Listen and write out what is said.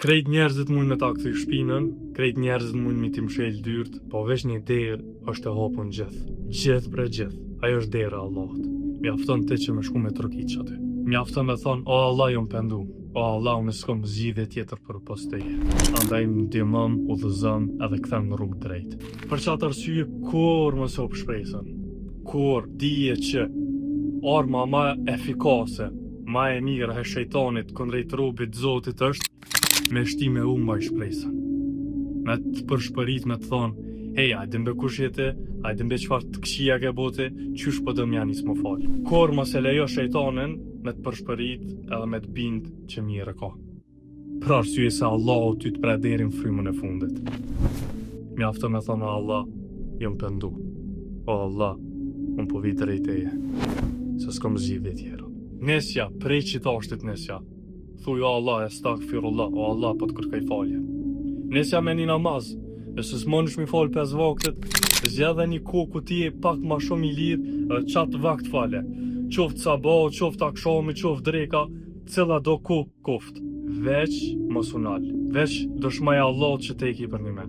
Krejt njerëzit mund me ta kthy shpinën, krejt njerëzit mund me t'i mshël dyrt, po veç një derë është e hapun gjithë. Gjithë për gjithë. Ajo është dera e Allahut. Mjafton ti që me shku me trokiç aty. Mjafton me thon, o Allah jam pendu. O Allah, unë s'kam zgjidhje tjetër për pas teje. Andaj më ndihmon, udhëzon edhe kthem në rrugë drejt. Për çat arsye kur mos hop shpresën. Kur dije që arma më efikase, më e mirë e shejtanit kundrejt robit Zotit është me shtime humbaj shpresën. Me të përshpërit me të thonë, hej, hajde mbe kush jete, hajde mbe çfarë të këqija ke bote, qysh po do m'ja nis më fal. Kur mos e lejo shejtanin me të përshpërit edhe me të bind që mirë ka. Për arsye se Allahu ty të pre deri në frymën e fundit. Mjafton me thonë, Allah, jam pendu. O Allah, unë po vi drejt teje, se s'kam zgjidhje tjera. Nesja, prej qitashtit nesja. Thuj, o Allah, astaghfirullah, o Allah, po të kërkoj falje. Nesja me një namaz, nëse s'monësh mi falë 5 vaktet, zgjedhe një kohë ku ti e pak ma shumë i lirë edhe qatë vakt fale. Qoftë sabah, qoftë akshami, qoftë dreka, cilla do kohë koftë. Veç mos unal, veç dëshmaja Allah që te i ki për një me.